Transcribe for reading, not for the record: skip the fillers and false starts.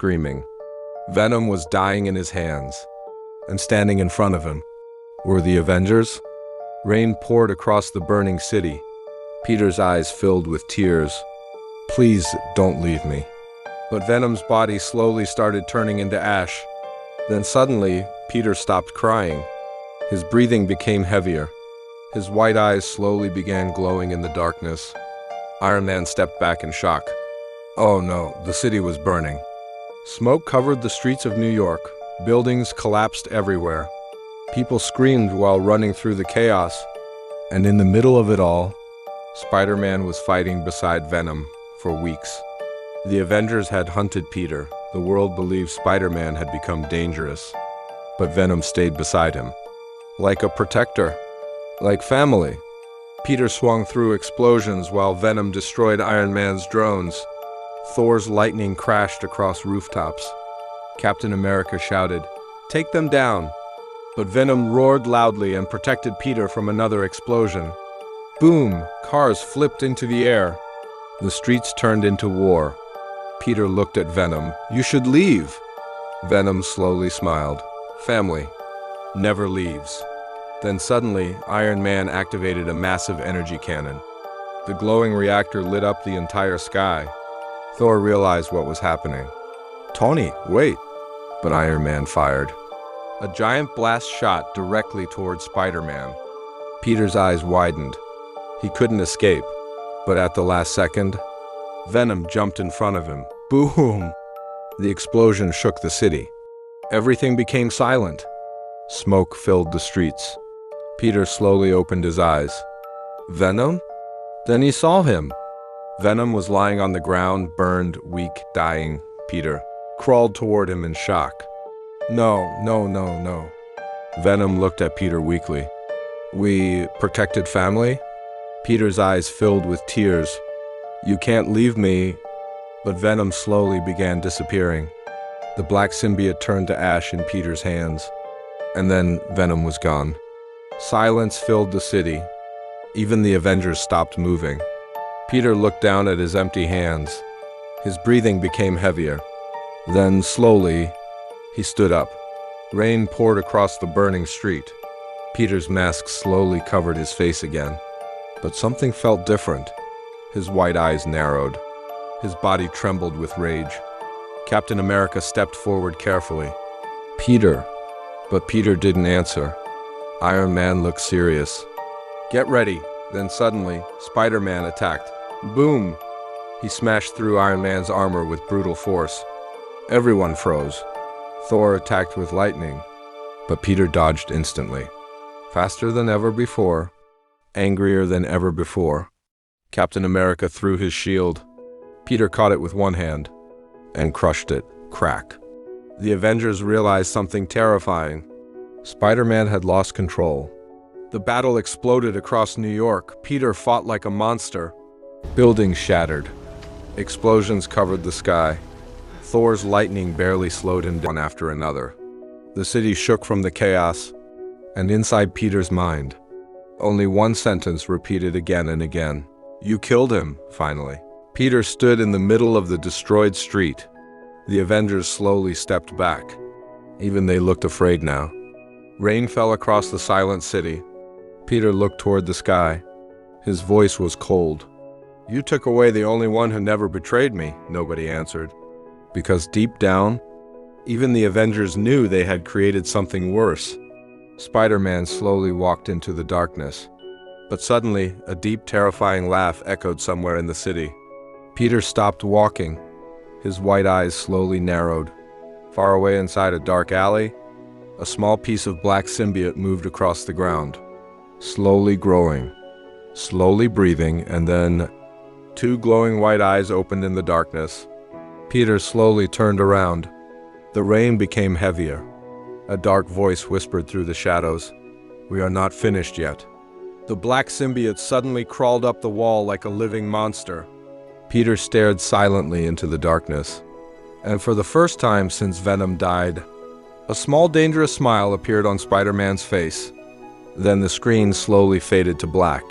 screaming. Venom was dying in his hands, and standing in front of him were the Avengers. Rain poured across the burning city. Peter's eyes filled with tears. "Please don't leave me." But Venom's body slowly started turning into ash. Then suddenly, Peter stopped crying. His breathing became heavier. His white eyes slowly began glowing in the darkness. Iron Man stepped back in shock. Oh no, the city was burning. Smoke covered the streets of New York. Buildings collapsed everywhere. People screamed while running through the chaos. And in the middle of it all, Spider-Man was fighting beside Venom for weeks. The Avengers had hunted Peter. The world believed Spider-Man had become dangerous. But Venom stayed beside him. Like a protector. Like family. Peter swung through explosions while Venom destroyed Iron Man's drones. Thor's lightning crashed across rooftops. Captain America shouted, "Take them down!" But Venom roared loudly and protected Peter from another explosion. Boom! Cars flipped into the air. The streets turned into war. Peter looked at Venom. "You should leave!" Venom slowly smiled. "Family never leaves." Then suddenly, Iron Man activated a massive energy cannon. The glowing reactor lit up the entire sky. Thor realized what was happening. "Tony, wait!" But Iron Man fired. A giant blast shot directly towards Spider-Man. Peter's eyes widened. He couldn't escape, but at the last second, Venom jumped in front of him. Boom! The explosion shook the city. Everything became silent. Smoke filled the streets. Peter slowly opened his eyes. Venom? Then he saw him. Venom was lying on the ground, burned, weak, dying. Peter crawled toward him in shock. No. Venom looked at Peter weakly. "We protected family?" Peter's eyes filled with tears. "You can't leave me." But Venom slowly began disappearing. The black symbiote turned to ash in Peter's hands. And then Venom was gone. Silence filled the city. Even the Avengers stopped moving. Peter looked down at his empty hands. His breathing became heavier. Then, slowly, he stood up. Rain poured across the burning street. Peter's mask slowly covered his face again. But something felt different. His white eyes narrowed. His body trembled with rage. Captain America stepped forward carefully. "Peter." But Peter didn't answer. Iron Man looked serious. "Get ready." Then suddenly, Spider-Man attacked. Boom! He smashed through Iron Man's armor with brutal force. Everyone froze. Thor attacked with lightning, but Peter dodged instantly. Faster than ever before, angrier than ever before, Captain America threw his shield. Peter caught it with one hand and crushed it. Crack. The Avengers realized something terrifying. Spider-Man had lost control. The battle exploded across New York. Peter fought like a monster. Buildings shattered. Explosions covered the sky. Thor's lightning barely slowed him down after another. The city shook from the chaos, and inside Peter's mind, only one sentence repeated again and again. "You killed him," finally. Peter stood in the middle of the destroyed street. The Avengers slowly stepped back. Even they looked afraid now. Rain fell across the silent city. Peter looked toward the sky. His voice was cold. "You took away the only one who never betrayed me," nobody answered. Because deep down, even the Avengers knew they had created something worse. Spider-Man slowly walked into the darkness. But suddenly, a deep, terrifying laugh echoed somewhere in the city. Peter stopped walking. His white eyes slowly narrowed. Far away inside a dark alley, a small piece of black symbiote moved across the ground. Slowly growing, slowly breathing, and then two glowing white eyes opened in the darkness. Peter slowly turned around. The rain became heavier. A dark voice whispered through the shadows, "We are not finished yet." The black symbiote suddenly crawled up the wall like a living monster. Peter stared silently into the darkness. And for the first time since Venom died, a small dangerous smile appeared on Spider-Man's face. Then the screen slowly faded to black.